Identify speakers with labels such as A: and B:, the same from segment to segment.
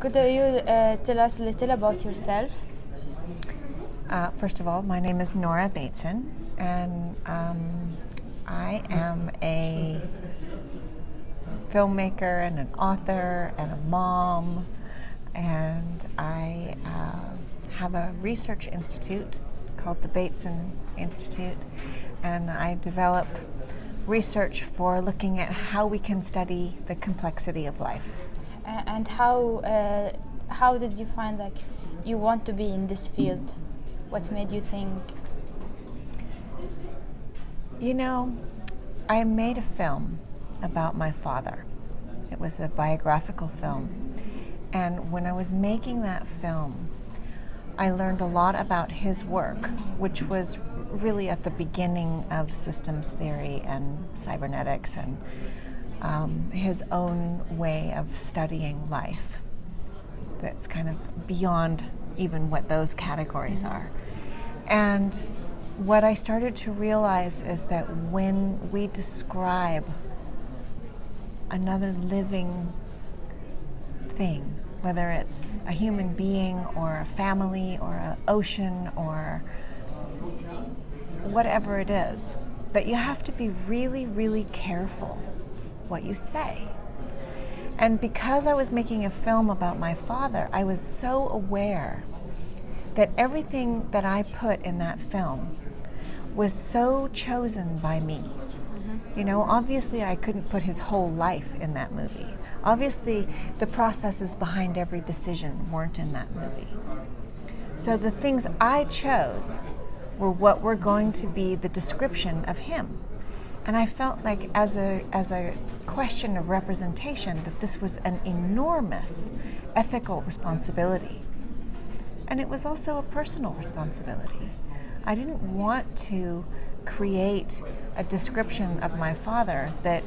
A: Could you tell us a little about yourself?
B: First of all, my name is Nora Bateson, and I am a filmmaker and an author and a mom, and I have a research institute called the Bateson Institute, and I develop research for looking at how we can study the complexity of life.
A: And how did you find you want to be in this field? What made you think?
B: You know, I made a film about my father. It was a biographical film. And when I was making that film, I learned a lot about his work, which was really at the beginning of systems theory and cybernetics and his own way of studying life. That's kind of beyond even what those categories are. And what I started to realize is that when we describe another living thing, whether it's a human being or a family or an ocean or whatever it is, that you have to be really, really careful what you say. And because I was making a film about my father, I was so aware that everything that I put in that film was so chosen by me. Mm-hmm. You know, obviously I couldn't put his whole life in that movie. Obviously the processes behind every decision weren't in that movie. So the things I chose were what were going to be the description of him. And I felt like as a question of representation that this was an enormous ethical responsibility. And it was also a personal responsibility. I didn't want to create a description of my father that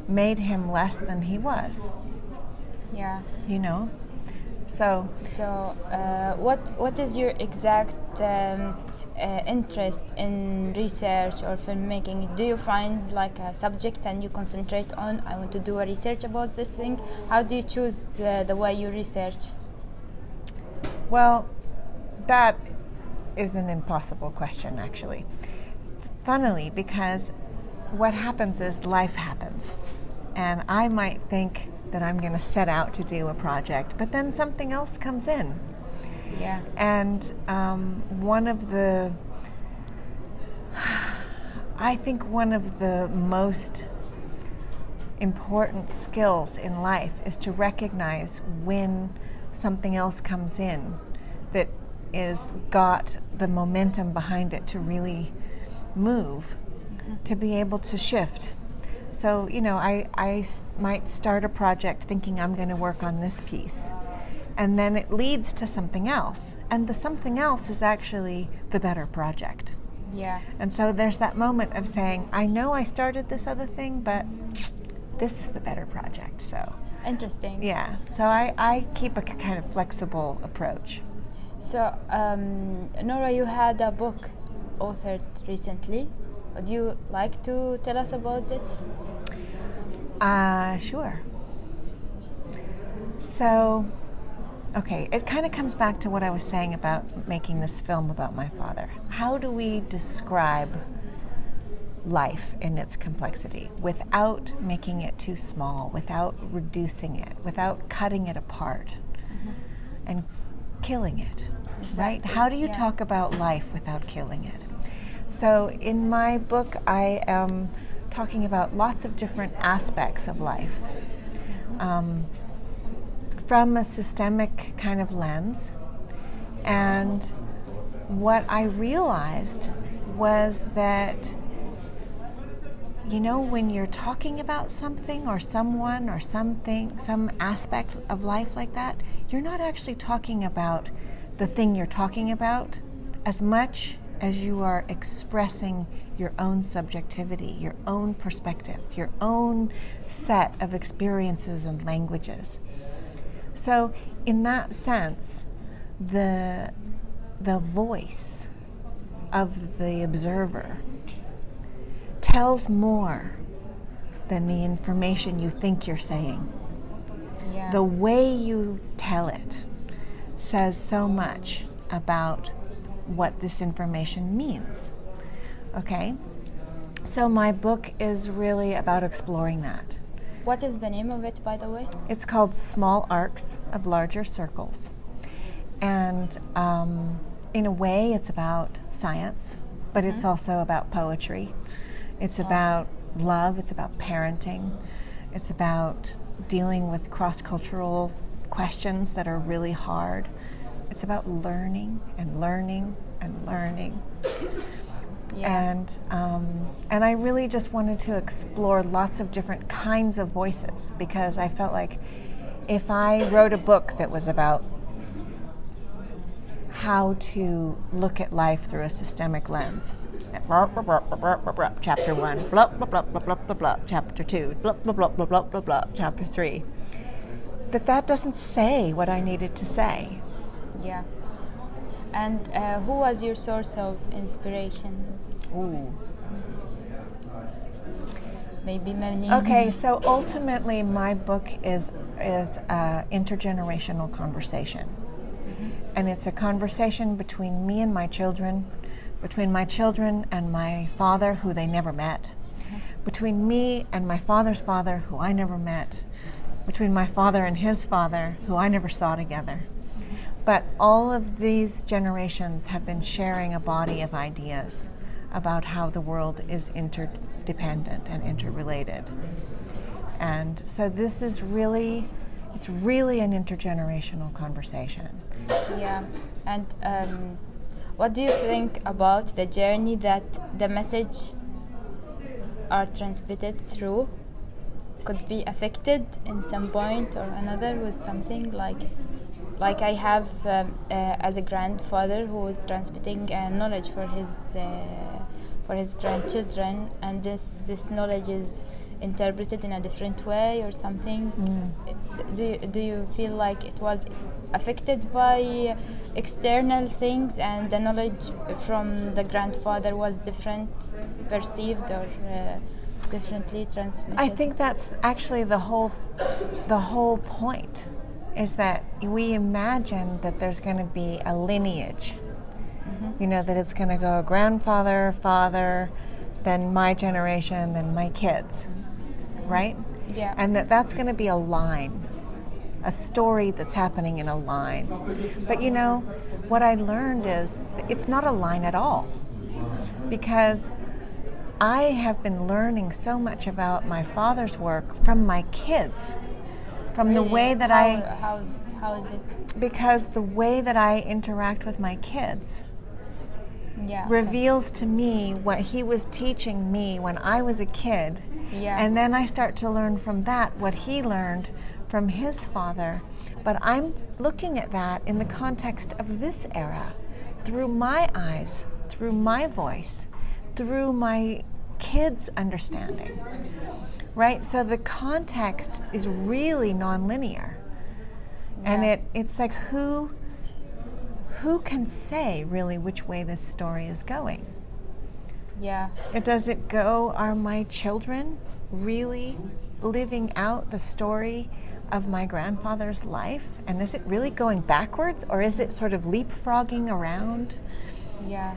B: made him less than he was.
A: Yeah.
B: You know? So
A: what is your exact interest in research or filmmaking? Do you find like a subject and you concentrate on, I want to do a research about this thing? How do you choose the way you research?
B: Well, that is an impossible question, actually. Funnily, because what happens is life happens. And I might think that I'm going to set out to do a project, but then something else comes in.
A: Yeah.
B: And I think one of the most important skills in life is to recognize when something else comes in that is got the momentum behind it to really move, mm-hmm. to be able to shift. So, you know, I might start a project thinking I'm going to work on this piece. And then it leads to something else. And the something else is actually the better project.
A: Yeah.
B: And so there's that moment of saying, I know I started this other thing, but this is the better project. So
A: interesting.
B: Yeah. So I keep a kind of flexible approach.
A: So, Nora, you had a book authored recently. Would you like to tell us about it?
B: Sure. So, okay, it kind of comes back to what I was saying about making this film about my father. How do we describe life in its complexity without making it too small, without reducing it, without cutting it apart, mm-hmm. and killing it, exactly. Right? How do you talk about life without killing it? So in my book, I am talking about lots of different aspects of life. From a systemic kind of lens. And what I realized was that, you know, when you're talking about something or someone or something, some aspect of life like that, you're not actually talking about the thing you're talking about as much as you are expressing your own subjectivity, your own perspective, your own set of experiences and languages. So in that sense, the voice of the observer tells more than the information you think you're saying.
A: Yeah.
B: The way you tell it says so much about what this information means. Okay? So my book is really about exploring that.
A: What is the name of it, by the way?
B: It's called Small Arcs of Larger Circles. And in a way, it's about science, but it's also about poetry. It's about love, it's about parenting, it's about dealing with cross-cultural questions that are really hard. It's about learning and learning and learning.
A: Yeah.
B: And I really just wanted to explore lots of different kinds of voices, because I felt like if I wrote a book that was about how to look at life through a systemic lens, chapter 1, blah, blah, blah, blah, blah, blah, blah, chapter 2, blah, blah, blah, blah, blah, blah, blah, chapter 3, that doesn't say what I needed to say.
A: Yeah. And who was your source of inspiration?
B: Ooh.
A: Maybe many.
B: Okay, so ultimately my book is intergenerational conversation. And it's a conversation between me and my children, between my children and my father, who they never met, between me and my father's father, who I never met, between my father and his father, who I never saw together. But all of these generations have been sharing a body of ideas about how the world is interdependent and interrelated. And so this is really, it's really an intergenerational conversation.
A: Yeah. And what do you think about the journey that the message are transmitted through could be affected in some point or another with something like I have as a grandfather who is transmitting knowledge for his grandchildren, and this knowledge is interpreted in a different way or something. Do you feel like it was affected by external things and the knowledge from the grandfather was different perceived or differently transmitted?
B: I think that's actually the whole point, is that we imagine that there's going to be a lineage. You know, that it's going to go grandfather, father, then my generation, then my kids, right?
A: Yeah.
B: And that's going to be a line, a story that's happening in a line. But you know, what I learned is that it's not a line at all, because I have been learning so much about my father's work from my kids, from
A: Really?
B: the way that
A: how is it?
B: because the way that I interact with my kids
A: Yeah.
B: reveals to me what he was teaching me when I was a kid.
A: Yeah.
B: And then I start to learn from that what he learned from his father. But I'm looking at that in the context of this era, through my eyes, through my voice, through my kids' understanding, right? So the context is really nonlinear. And it's like, who can say really which way this story is going?
A: Yeah.
B: Does it go, are my children really living out the story of my grandfather's life? And is it really going backwards, or is it sort of leapfrogging around?
A: Yeah.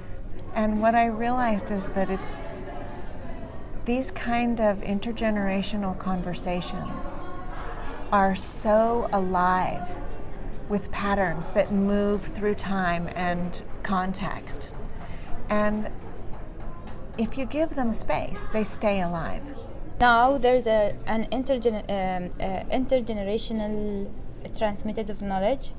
B: And what I realized is that it's these kind of intergenerational conversations are so alive with patterns that move through time and context. And if you give them space, they stay alive.
A: Now there's an intergenerational transmitted of knowledge,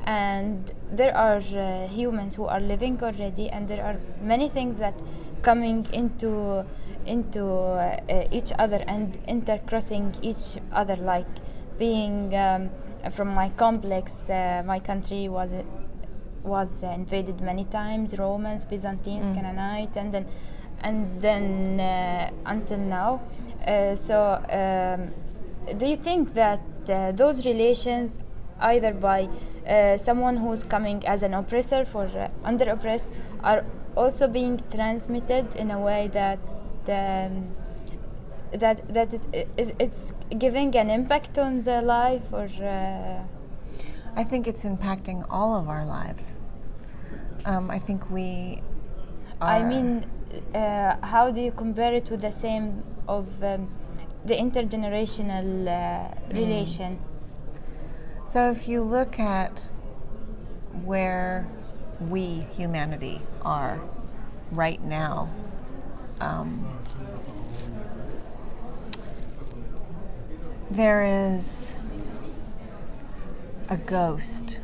A: and there are humans who are living already, and there are many things that coming into each other and intercrossing each other, like being from my complex, my country was invaded many times, Romans, Byzantines, Canaanite, and then until now. Do you think that those relations, either by someone who's coming as an oppressor for under oppressed, are also being transmitted in a way that it's giving an impact on the life, or
B: I think it's impacting all of our lives. I think we are...
A: I mean, how do you compare it with the same of the intergenerational relation?
B: So if you look at where we, humanity, are right now, there is a ghost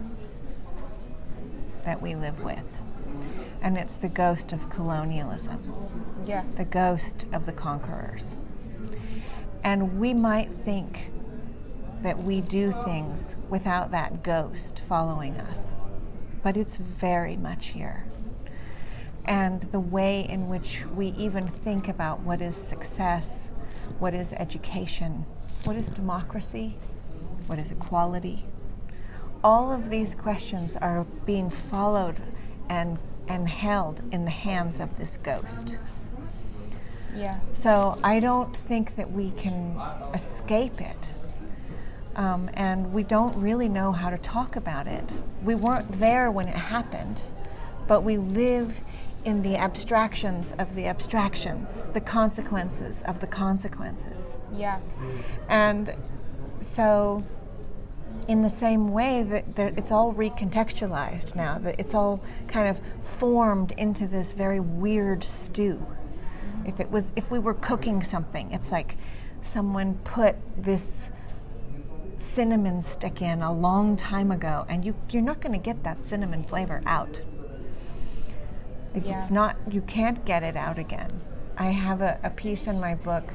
B: that we live with, and it's the ghost of colonialism,
A: Yeah.
B: the ghost of the conquerors. And we might think that we do things without that ghost following us, but it's very much here. And the way in which we even think about what is success, what is education, what is democracy, what is equality, all of these questions are being followed and held in the hands of this ghost.
A: Yeah.
B: So I don't think that we can escape it. And we don't really know how to talk about it. We weren't there when it happened, but we live in the abstractions of the abstractions, the consequences of the consequences.
A: Yeah.
B: And so in the same way that it's all recontextualized now, that it's all kind of formed into this very weird stew. If we were cooking something, it's like someone put this cinnamon stick in a long time ago, and you're not going to get that cinnamon flavor out. It's not, you can't get it out again. I have a piece in my book,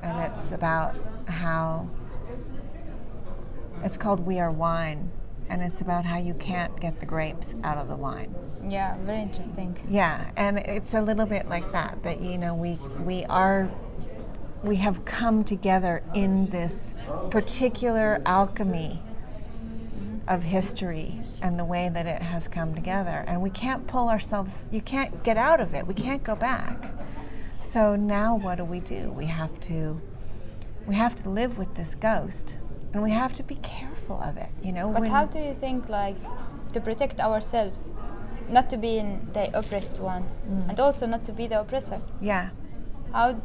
B: and it's about how, it's called We Are Wine, and it's about how you can't get the grapes out of the wine.
A: Yeah, very interesting.
B: Yeah, and it's a little bit like that, you know, we have come together in this particular alchemy of history and the way that it has come together. And we can't pull ourselves, you can't get out of it, we can't go back. So now what do? We have to live with this ghost, and we have to be careful of it, you know.
A: But how do you think, like, to protect ourselves, not to be in the oppressed one, and also not to be the oppressor?
B: Yeah.
A: How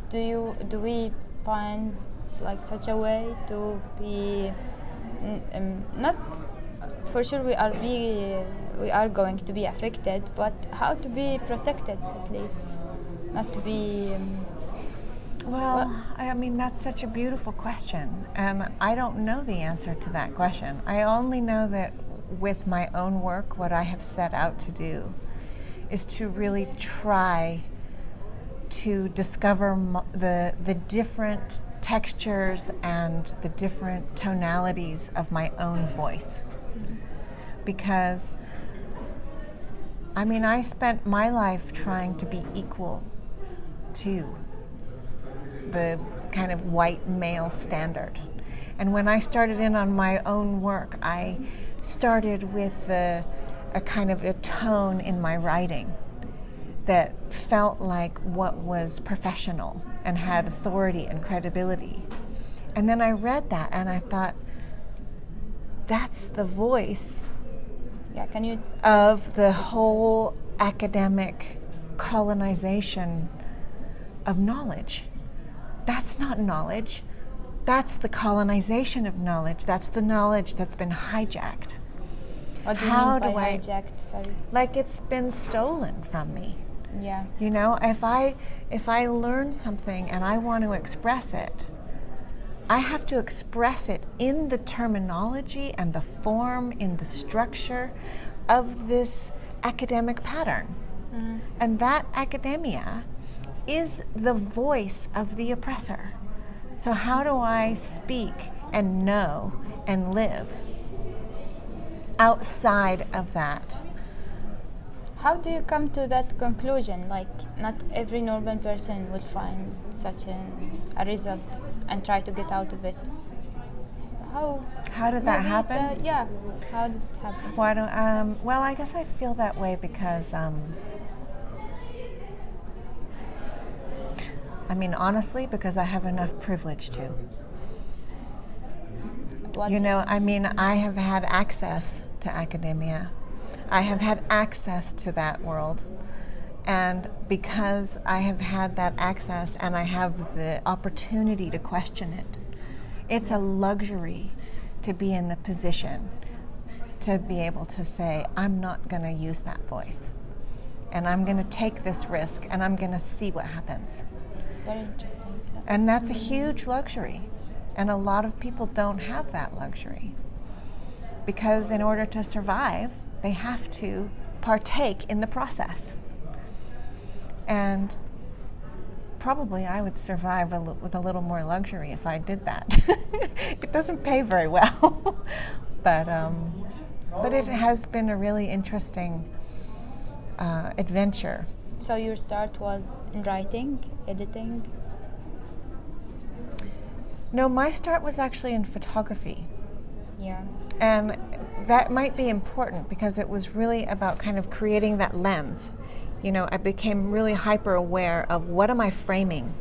A: do we find like such a way to be not for sure we are going to be affected, but how to be protected at least, not to be
B: I mean, that's such a beautiful question, and I don't know the answer to that question. I only know that with my own work, what I have set out to do is to really try to discover the different textures and the different tonalities of my own voice. Because, I mean, I spent my life trying to be equal to the kind of white male standard. And when I started in on my own work, I started with a kind of a tone in my writing that felt like what was professional and had authority and credibility. And then I read that and I thought, that's the voice of the whole academic colonization of knowledge. That's not knowledge. That's the colonization of knowledge. That's the knowledge that's been hijacked.
A: What do you mean by hijacked? Sorry.
B: Like it's been stolen from me.
A: Yeah.
B: You know, if I learn something and I want to express it, I have to express it in the terminology and the form, in the structure of this academic pattern. Mm-hmm. And that academia is the voice of the oppressor. So how do I speak and know and live outside of that?
A: How do you come to that conclusion? Like, not every normal person would find such a result and try to get out of it.
B: How did that happen?
A: How did it happen?
B: Why don't? Well, I guess I feel that way because, I mean, honestly, because I have enough privilege to.
A: What
B: You
A: do
B: know, I mean, I have had access to academia. I have had access to that world. And because I have had that access and I have the opportunity to question it, it's a luxury to be in the position to be able to say, I'm not going to use that voice. And I'm going to take this risk and I'm going to see what happens.
A: Very interesting. Yeah.
B: And that's a huge luxury. And a lot of people don't have that luxury. Because in order to survive, they have to partake in the process. And probably I would survive with a little more luxury if I did that. It doesn't pay very well. But it has been a really interesting adventure.
A: So your start was in writing, editing?
B: No, my start was actually in photography.
A: Yeah.
B: And that might be important because it was really about kind of creating that lens. You know, I became really hyper aware of what am I framing?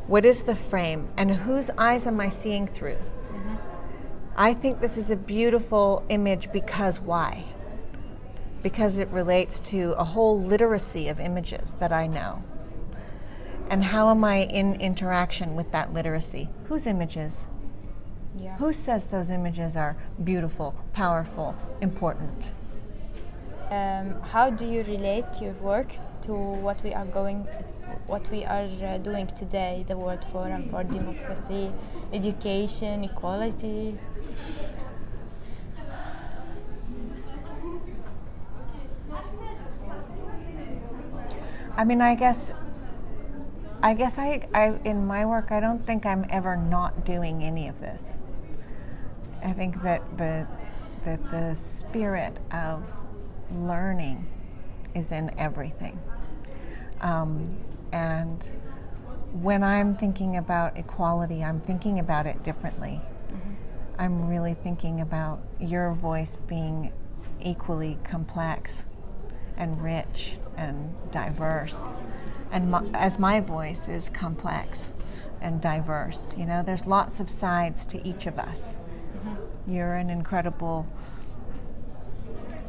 B: What is the frame? And whose eyes am I seeing through? Mm-hmm. I think this is a beautiful image because why? Because it relates to a whole literacy of images that I know. And how am I in interaction with that literacy? Whose images?
A: Yeah.
B: Who says those images are beautiful, powerful, important?
A: How do you relate your work to what we are doing today, the World Forum for Democracy, education, equality?
B: I mean, I guess I in my work, I don't think I'm ever not doing any of this. I think that the spirit of learning is in everything. And when I'm thinking about equality, I'm thinking about it differently. Mm-hmm. I'm really thinking about your voice being equally complex and rich and diverse. And as my voice is complex and diverse, you know, there's lots of sides to each of us. Mm-hmm. You're an incredible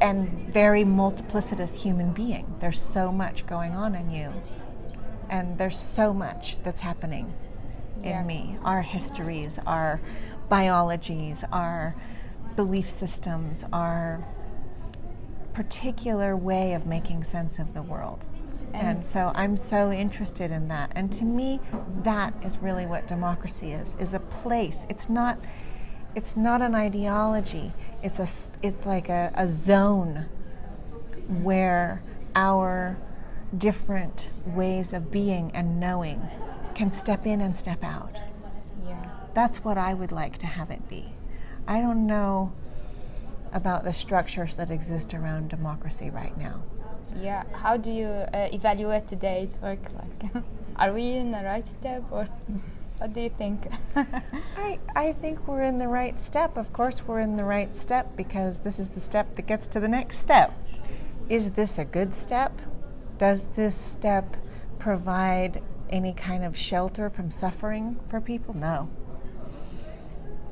B: and very multiplicitous human being. There's so much going on in you. And there's so much that's happening in me. Our histories, our biologies, our belief systems, our particular way of making sense of the world. And so I'm so interested in that. And to me, that is really what democracy is a place. It's not an ideology. It's like a zone where our different ways of being and knowing can step in and step out.
A: Yeah.
B: That's what I would like to have it be. I don't know about the structures that exist around democracy right now.
A: Yeah. How do you evaluate today's work? Like, are we in the right step, or what do you think?
B: I think we're in the right step. Of course, we're in the right step because this is the step that gets to the next step. Is this a good step? Does this step provide any kind of shelter from suffering for people? No.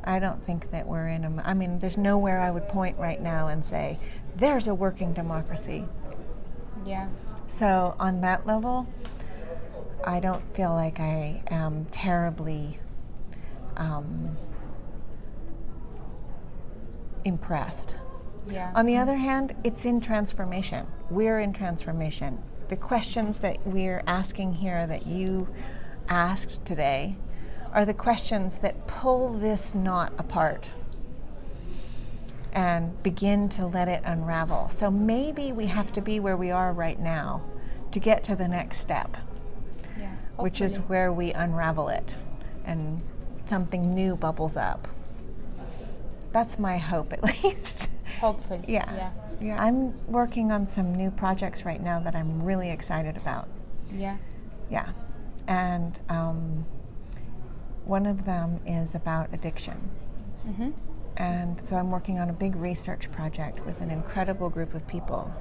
B: I don't think that we're I mean, there's nowhere I would point right now and say, there's a working democracy.
A: Yeah.
B: So on that level, I don't feel like I am terribly impressed.
A: Yeah.
B: On the other hand, it's in transformation. We're in transformation. The questions that we're asking here that you asked today are the questions that pull this knot apart and begin to let it unravel. So maybe we have to be where we are right now to get to the next step, which is where we unravel it and something new bubbles up. That's my hope, at least.
A: Hopefully.
B: Yeah. I'm working on some new projects right now that I'm really excited about.
A: Yeah.
B: Yeah. And one of them is about addiction. Mm-hmm. And so I'm working on a big research project with an incredible group of people.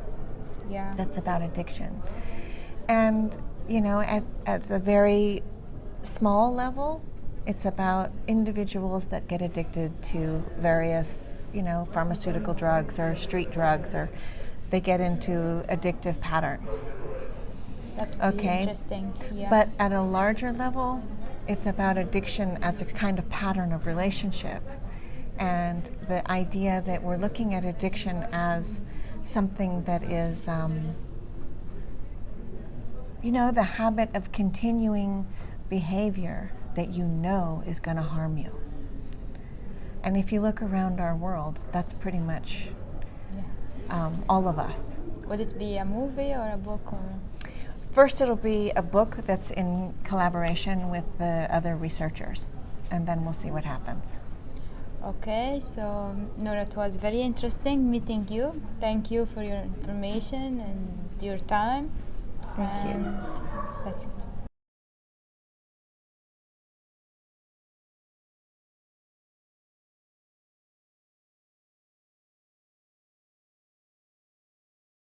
A: Yeah.
B: That's about addiction. And, you know, at the very small level, It's about individuals that get addicted to various, pharmaceutical drugs or street drugs, or they get into addictive patterns.
A: That would be interesting. Yeah.
B: But at a larger level, it's about addiction as a kind of pattern of relationship. And the idea that we're looking at addiction as something that is, the habit of continuing behavior that is going to harm you. And if you look around our world, that's pretty much all of us.
A: Would it be a movie or a book? Or?
B: First, it'll be a book that's in collaboration with the other researchers, and then we'll see what happens.
A: Okay, so Nora, it was very interesting meeting you. Thank you for your information and your time.
B: Thank you.
A: That's it.